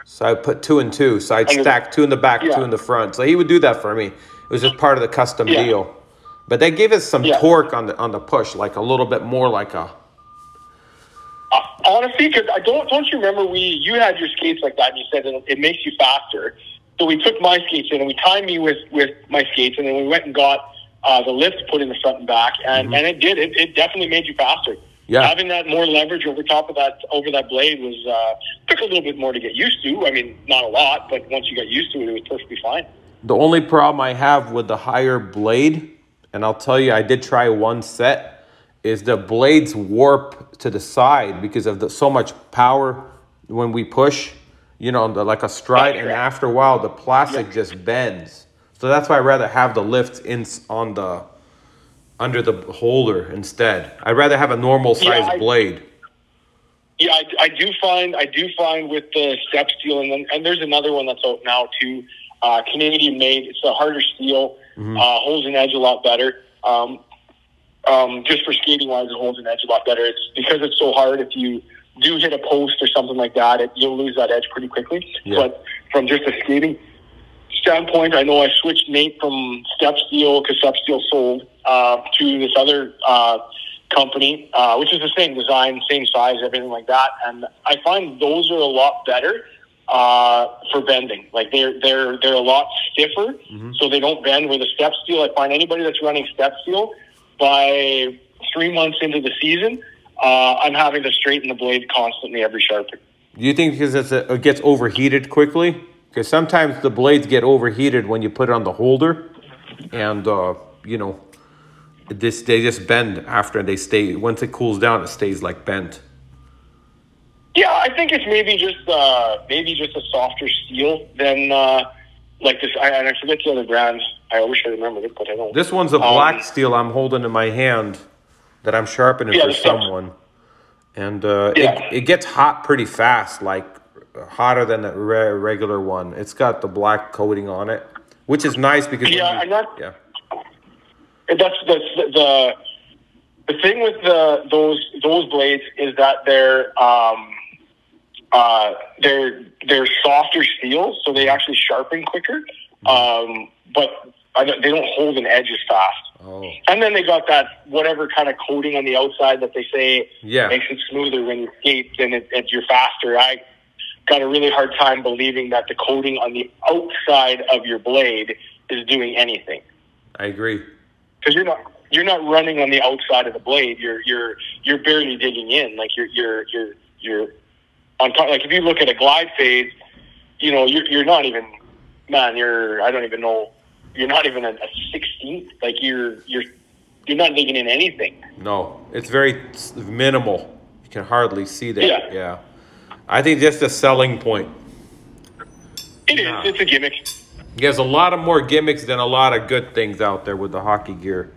Speaker 1: So I put 2 and 2. So I'd stack 2 in the back, 2 in the front. So he would do that for me. It was just part of the custom deal. But they gave us some torque on the push, like a little bit more like a.
Speaker 2: Honestly, because don't you remember you had your skates like that, and you said it makes you faster. So we took my skates in and we timed me with my skates, and then we went and got the lift put in the front and back, and it did. It definitely made you faster. Yeah. Having that more leverage over that blade was took a little bit more to get used to. I mean, not a lot, but once you got used to it, it was perfectly fine.
Speaker 1: The only problem I have with the higher blade, and I'll tell you, I did try one set, is the blades warp to the side because of so much power when we push, you know, like a stride, and after a while, the plastic just bends. So that's why I'd rather have the lift under the holder instead. I'd rather have a normal size blade.
Speaker 2: Yeah, I do find with the step steel, and there's another one that's out now too, Canadian made. It's a harder steel, holds an edge a lot better. Just for skating wise, it holds an edge a lot better. It's because it's so hard. If you do hit a post or something like that, you'll lose that edge pretty quickly. Yeah. But from just a skating standpoint, I know I switched Nate from Step Steel, because Step Steel sold, to this other company, which is the same design, same size, everything like that. And I find those are a lot better for bending. Like they're a lot stiffer, so they don't bend. With a Step Steel, I find anybody that's running Step Steel, by 3 months into the season, I'm having to straighten the blade constantly every sharpen.
Speaker 1: Do you think because it gets overheated quickly? Because sometimes the blades get overheated when you put it on the holder, and you know, they just bend after they stay. Once it cools down, it stays like bent.
Speaker 2: Yeah, I think it's maybe just a softer steel than like this. And I forget the other brands. I wish I remembered it, but I don't.
Speaker 1: This one's a black steel I'm holding in my hand that I'm sharpening for someone, and it gets hot pretty fast, like hotter than the regular one. It's got the black coating on it, which is nice because
Speaker 2: that's the thing with those blades is that they're softer steel, so they actually sharpen quicker, but they don't hold an edge as fast.
Speaker 1: Oh.
Speaker 2: And then they got that whatever kind of coating on the outside that they say
Speaker 1: Yeah.
Speaker 2: makes it smoother when you skate and you're faster. I got a really hard time believing that the coating on the outside of your blade is doing anything.
Speaker 1: I agree.
Speaker 2: Because you're not running on the outside of the blade. You're barely digging in. Like you're on top. Like if you look at a glide phase, you know, you're not even, man. I don't even know. You're not even a 16th. Like you're not digging in anything.
Speaker 1: No, it's very minimal. You can hardly see that.
Speaker 2: Yeah.
Speaker 1: Yeah. I think that's the selling point.
Speaker 2: It is. It's a gimmick.
Speaker 1: There's a lot of more gimmicks than a lot of good things out there with the hockey gear.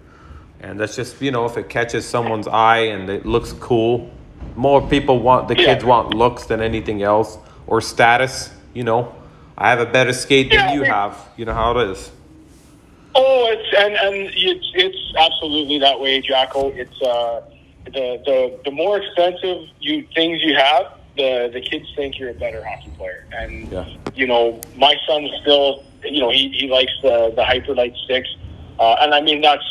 Speaker 1: And that's just, you know, if it catches someone's eye and it looks cool, more people kids want looks than anything else, or status, you know. I have a better skate than you have. You know how it is.
Speaker 2: Oh, it's absolutely that way, Jacko. It's the more expensive things you have, the kids think you're a better hockey player. And you know, my son still, you know, he likes the Hyperlite sticks, and I mean that's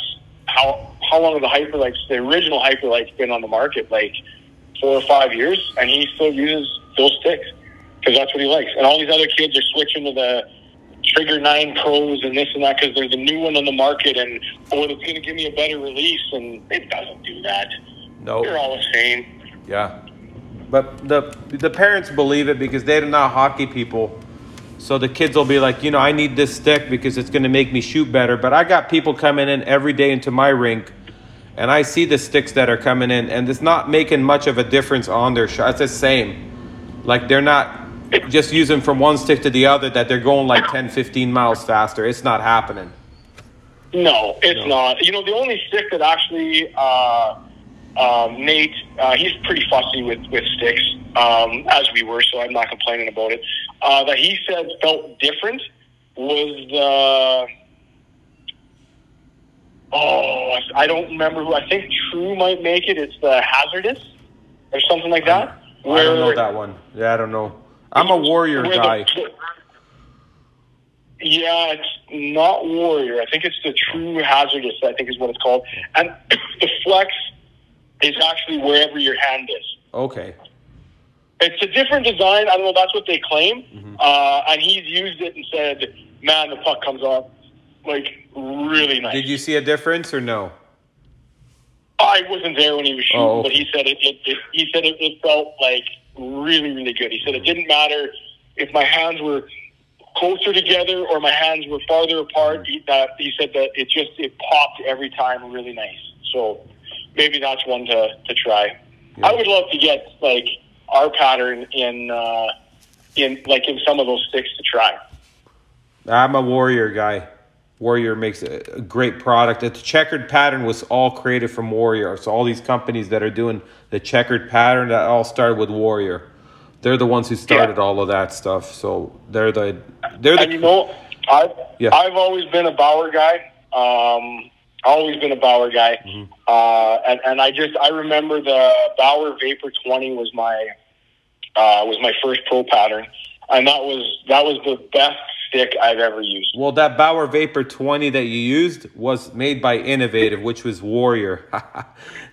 Speaker 2: how long have the original Hyperlite's been on the market, like 4 or 5 years, and he still uses those sticks because that's what he likes. And all these other kids are switching to the Trigger 9 Pros and this and that because there's a new one on the market, and it's going to give me a better release, and it doesn't do that.
Speaker 1: No,
Speaker 2: they're all the same.
Speaker 1: Yeah, but the parents believe it because they're not hockey people. So the kids will be like, you know, I need this stick because it's going to make me shoot better. But I got people coming in every day into my rink, and I see the sticks that are coming in, and it's not making much of a difference on their shot. It's the same. Like they're not just using from one stick to the other that they're going like 10, 15 miles faster. It's not happening.
Speaker 2: No, it's not. You know, the only stick that actually Nate, he's pretty fussy with sticks, as we were, so I'm not complaining about it. That he said felt different was the, I don't remember who. I think True might make it. It's the Hazardous or something like that.
Speaker 1: I don't know that one. Yeah, I don't know. I'm a Warrior guy.
Speaker 2: Yeah, it's not Warrior. I think it's the True Hazardous, I think is what it's called. And the Flex is actually wherever your hand is.
Speaker 1: Okay.
Speaker 2: It's a different design. I don't know. That's what they claim. Mm-hmm. And he's used it and said, man, the puck comes off like really nice.
Speaker 1: Did you see a difference or no?
Speaker 2: I wasn't there when he was shooting, but he said it felt like really, really good. He said it didn't matter if my hands were closer together or my hands were farther apart. He said that it popped every time really nice. So maybe that's one to try. Yeah. I would love to get like our pattern in some of those sticks to try.
Speaker 1: I'm a Warrior guy. Warrior makes a great product. The checkered pattern was all created from Warrior. So all these companies that are doing the checkered pattern, that all started with Warrior. They're the ones who started all of that stuff. So they're the.
Speaker 2: And you know, I've always been a Bauer guy. Mm-hmm. And I remember the Bauer Vapor 20 was my first pro pattern, and that was the best stick I've ever used.
Speaker 1: Well, that Bauer Vapor 20 that you used was made by Innovative, which was Warrior.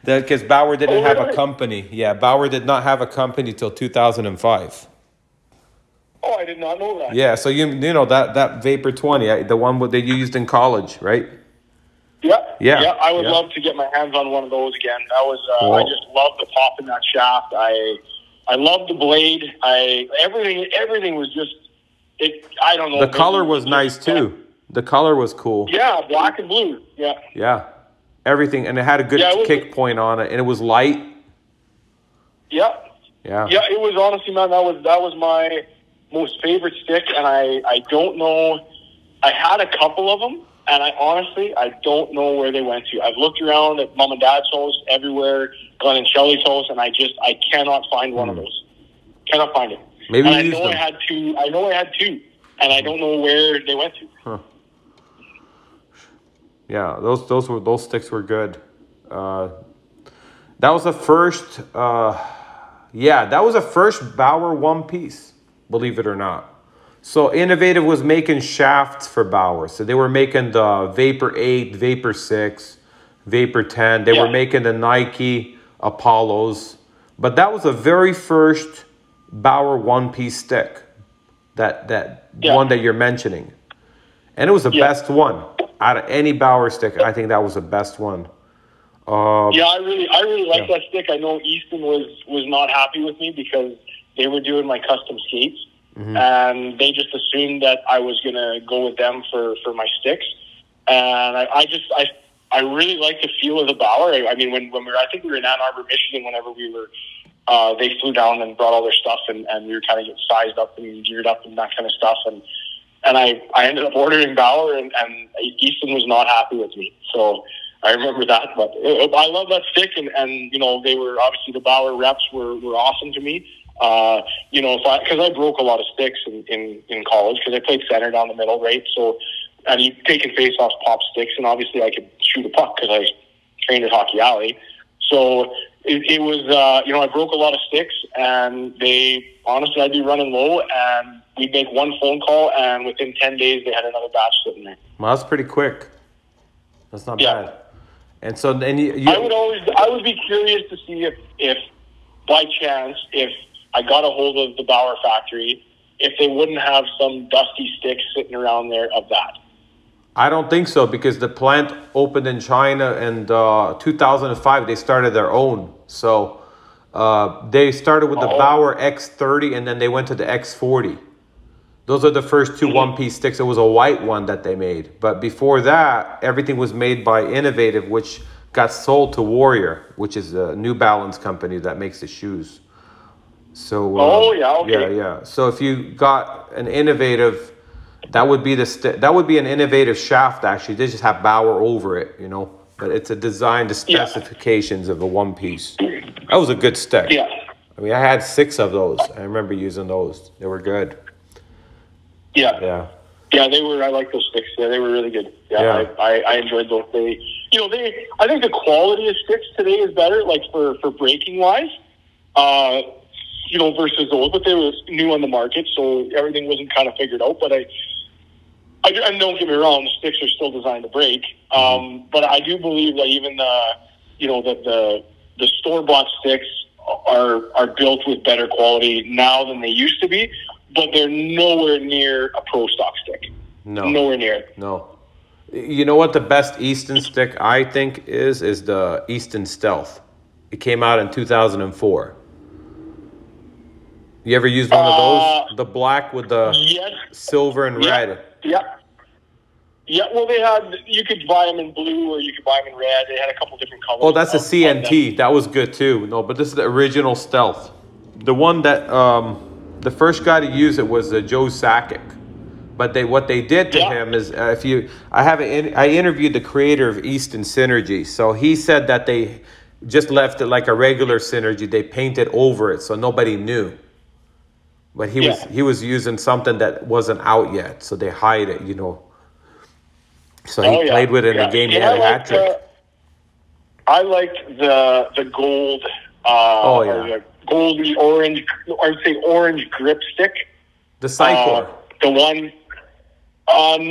Speaker 1: Because Bauer didn't have a company. Yeah, Bauer did not have a company till 2005.
Speaker 2: Oh, I did not know that.
Speaker 1: Yeah, so you know that Vapor 20, the one that you used in college, right?
Speaker 2: Yeah. I would love to get my hands on one of those again. That was I just love the pop in that shaft. I love the blade. Everything was just I don't know.
Speaker 1: The color was nice too. The color was cool.
Speaker 2: Yeah, black and blue. Yeah.
Speaker 1: Yeah. Everything, and it had a good kick point on it, and it was light.
Speaker 2: Yeah.
Speaker 1: Yeah.
Speaker 2: Yeah, it was honestly, man, that was my most favorite stick, and I don't know. I had a couple of them, and I don't know where they went to. I've looked around at Mom and Dad's house, everywhere, Glenn and Shelley's house, and I cannot find one of those. Cannot find it.
Speaker 1: Maybe
Speaker 2: and
Speaker 1: I
Speaker 2: know I had two. I know I had two, and I don't know where they went to.
Speaker 1: Huh. Yeah, those sticks were good. That was the first. That was the first Bauer one piece. Believe it or not. So Innovative was making shafts for Bauer. So they were making the Vapor 8, Vapor 6, Vapor 10. They were making the Nike Apollos. But that was the very first Bauer one-piece stick. That one that you're mentioning. And it was the best one. Out of any Bauer stick, I think that was the best one.
Speaker 2: I really like that stick. I know Easton was not happy with me because they were doing my custom skates. And they just assumed that I was going to go with them for my sticks. And I really like the feel of the Bauer. I mean, when we were, I think we were in Ann Arbor, Michigan, whenever we were, they flew down and brought all their stuff and we were kind of getting sized up and geared up and that kind of stuff. And I ended up ordering Bauer and Easton was not happy with me. So I remember that, but I love that stick. And you know, they were obviously the Bauer reps were awesome to me. You know, because I broke a lot of sticks in college because I played center down the middle, right? So, and you taking face-offs, pop sticks, and obviously I could shoot a puck because I trained at Hockey Alley. So it was, you know, I broke a lot of sticks, and honestly, I'd be running low, and we'd make one phone call, and within 10 days, they had another batch sitting there.
Speaker 1: Well, that's pretty quick. That's not bad. And so then
Speaker 2: I would be curious to see if by chance, if I got a hold of the Bauer factory, if they wouldn't have some dusty sticks sitting around there of that.
Speaker 1: I don't think so because the plant opened in China in 2005. They started their own. So they started with the Bauer X30 and then they went to the X40. Those are the first two one-piece sticks. It was a white one that they made. But before that, everything was made by Innovative, which got sold to Warrior, which is a New Balance company that makes the shoes. So yeah. So if you got an Innovative, that would be an Innovative shaft. Actually, they just have Bauer over it, you know. But it's a design to specifications of a one piece. That was a good stick.
Speaker 2: Yeah.
Speaker 1: I mean, I had 6 of those. I remember using those. They were good.
Speaker 2: Yeah, they were. I like those sticks. Yeah, they were really good. I enjoyed those. I think the quality of sticks today is better, like for breaking wise. You know, versus those, but they were new on the market, so everything wasn't kind of figured out. But and don't get me wrong, the sticks are still designed to break. But I do believe that even the store bought sticks are built with better quality now than they used to be, but they're nowhere near a pro stock stick.
Speaker 1: No,
Speaker 2: nowhere near.
Speaker 1: No. You know what the best Easton stick I think is the Easton Stealth. It came out in 2004. You ever used one of those? The black with the silver and red.
Speaker 2: Yeah, well, you could buy them in blue or you could buy them in red. They had a couple different colors.
Speaker 1: Oh, that's a CNT. That was good too. No, but this is the original Stealth. The one that, the first guy to use it was Joe Sakic. But what they did to him is, I interviewed the creator of Easton Synergy. So he said that they just left it like a regular Synergy. They painted over it so nobody knew. But he was using something that wasn't out yet, so they hide it, you know. So he played with it in the game. He had a hat trick.
Speaker 2: I liked the gold, or the goldy orange, or I would say orange grip stick.
Speaker 1: The Sycor.
Speaker 2: The one.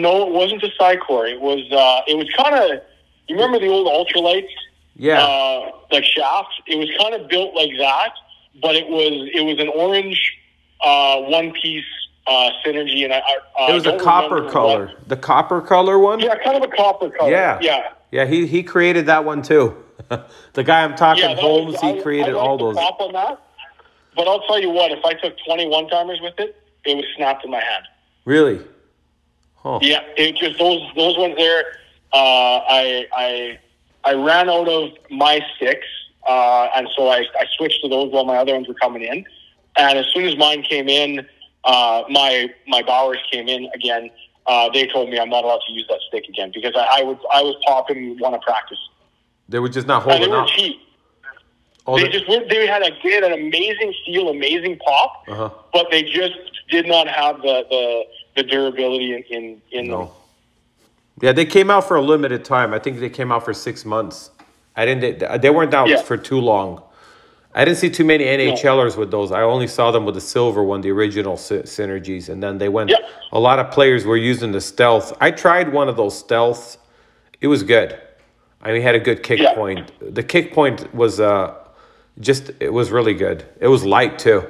Speaker 2: No, it wasn't the Sycor. It was kind of. You remember the old ultralights?
Speaker 1: Yeah.
Speaker 2: Like shafts. It was kind of built like that, but it was an orange. One piece Synergy, and
Speaker 1: it was a copper color. The copper color one.
Speaker 2: Yeah, kind of a copper color.
Speaker 1: Yeah. He created that one too. The guy I'm talking, Holmes, he created all those.
Speaker 2: Top on that, but I'll tell you what: if I took 21 timers with it, it would snap in my hand.
Speaker 1: Really? Huh.
Speaker 2: Yeah, it just those ones there. I ran out of my sticks, and so I switched to those while my other ones were coming in. And as soon as mine came in, my Bauers came in again. They told me I'm not allowed to use that stick again because I was popping one of practice.
Speaker 1: They were just not holding up.
Speaker 2: And they were cheap. They had an amazing feel, amazing pop, but they just did not have the durability in them.
Speaker 1: Yeah, they came out for a limited time. I think they came out for 6 months. They weren't out for too long. I didn't see too many
Speaker 2: No.
Speaker 1: NHLers with those. I only saw them with the silver one, the original synergies, and then they went.
Speaker 2: Yeah.
Speaker 1: A lot of players were using the stealth. I tried one of those stealths. It was good. I mean, it had a good kick
Speaker 2: Yeah.
Speaker 1: point. The kick point was it was really good. It was light too.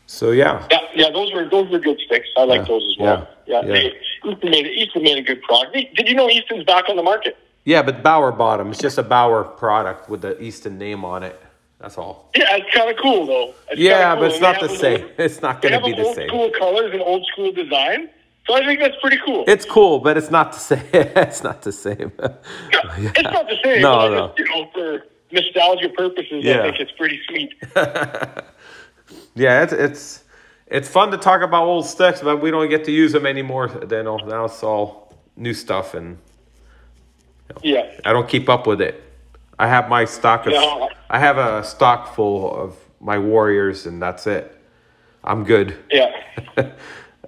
Speaker 1: So yeah.
Speaker 2: Yeah, those were good sticks. I like those as well. Yeah.
Speaker 1: Yeah.
Speaker 2: Easton made a good product. Did you know Easton's back on the market?
Speaker 1: Yeah, but Bauer bought them. It's just a Bauer product with the Easton name on it. That's all.
Speaker 2: Yeah, it's kind of cool though.
Speaker 1: Yeah,
Speaker 2: cool.
Speaker 1: but it's not the same. It's not going to be the
Speaker 2: They
Speaker 1: same.
Speaker 2: have old school colors and old school design. So I think that's pretty cool.
Speaker 1: It's cool, but it's not the same. It's not the same.
Speaker 2: It's not the same.
Speaker 1: No,
Speaker 2: but
Speaker 1: no.
Speaker 2: you know, for nostalgia purposes,
Speaker 1: Yeah.
Speaker 2: I think it's pretty sweet.
Speaker 1: Yeah, it's fun to talk about old sticks, but we don't get to use them anymore. Now it's all new stuff, and
Speaker 2: Yeah.
Speaker 1: I don't keep up with it. I have my stock of.
Speaker 2: No.
Speaker 1: I have a stock full of my Warriors, and that's it. I'm good.
Speaker 2: Yeah.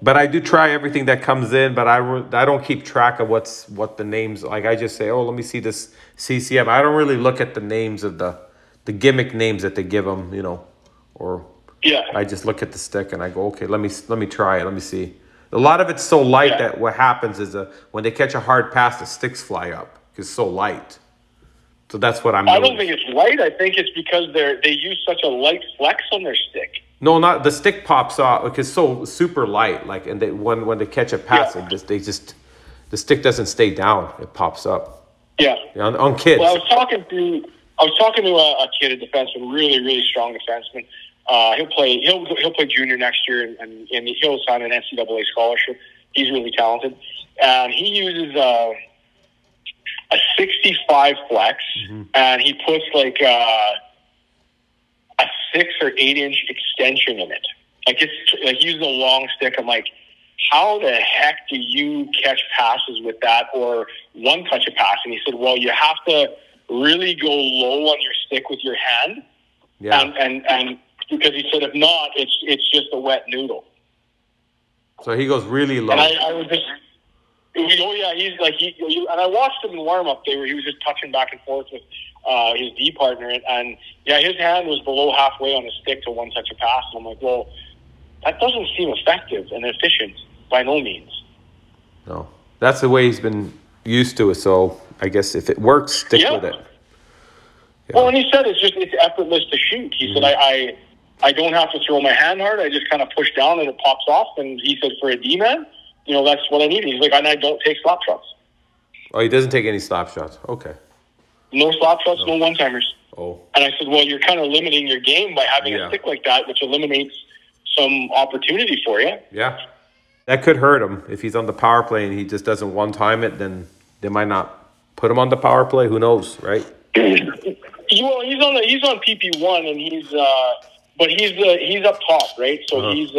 Speaker 1: But I do try everything that comes in, but I don't keep track of what the names. Like I just say, oh, let me see this CCM. I don't really look at the names of the gimmick names that they give them, or
Speaker 2: Yeah.
Speaker 1: I just look at the stick and I go, okay, let me try it. Let me see. A lot of it's so light
Speaker 2: Yeah.
Speaker 1: that what happens is when they catch a hard pass, the sticks fly up because it's so light. So that's what I'm.
Speaker 2: I don't think it's light. I think it's because they use such a light flex on their stick.
Speaker 1: No, not the stick pops off because it's so super light. Like, and when they catch a pass,
Speaker 2: Yeah.
Speaker 1: the stick doesn't stay down. It pops up.
Speaker 2: Yeah.
Speaker 1: On kids.
Speaker 2: Well, I was talking to a kid, a defenseman, really, really strong defenseman. He'll play junior next year, and he'll sign an NCAA scholarship. He's really talented, and he uses a 65 flex, and he puts like a 6 or 8 inch extension in it. Like he uses a long stick. I'm like, how the heck do you catch passes with that, or one touch a pass? And he said, well, you have to really go low on your stick with your hand,
Speaker 1: Yeah.
Speaker 2: and because he said if not, it's just a wet noodle.
Speaker 1: So he goes really low.
Speaker 2: And I was just, oh yeah, he's like and I watched him in warm up day where he was just touching back and forth with his D partner, and yeah, his hand was below halfway on the stick to one touch a pass. And I'm like, well, that doesn't seem effective and efficient by no means.
Speaker 1: No, that's the way he's been used to it. So I guess if it works, stick
Speaker 2: Yeah.
Speaker 1: with it. Yeah.
Speaker 2: Well, and he said it's effortless to shoot. He said I don't have to throw my hand hard. I just kind of push down and it pops off. And he said for a D-man, that's what I need. He's like, and I don't take slap shots.
Speaker 1: Oh, he doesn't take any slap shots. Okay.
Speaker 2: No slap shots, no one-timers.
Speaker 1: Oh.
Speaker 2: And I said, well, you're kind of limiting your game by having
Speaker 1: Yeah.
Speaker 2: a stick like that, which eliminates some opportunity for you.
Speaker 1: Yeah. That could hurt him if he's on the power play and he just doesn't one-time it. Then they might not put him on the power play. Who knows, right?
Speaker 2: Well, he's on PP1, and he's up top, right? So he's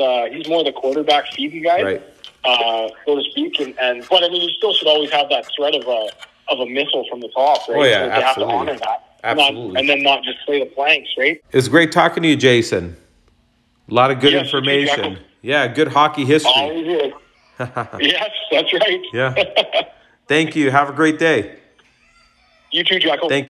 Speaker 2: more the quarterback feeding guy,
Speaker 1: Right.
Speaker 2: So to speak. But I mean, you still should always have that threat of a missile from the top, right?
Speaker 1: Oh, yeah,
Speaker 2: So you have to
Speaker 1: absolutely.
Speaker 2: honor that,
Speaker 1: Absolutely.
Speaker 2: and then not just play the planks, right?
Speaker 1: It's great talking to you, Jason. A lot of good
Speaker 2: Yes, you too,
Speaker 1: information.
Speaker 2: Jacob.
Speaker 1: Yeah, good hockey history.
Speaker 2: Always is. Yes, that's right.
Speaker 1: Yeah. Thank you. Have a great day.
Speaker 2: You too, Jacko.
Speaker 1: Thank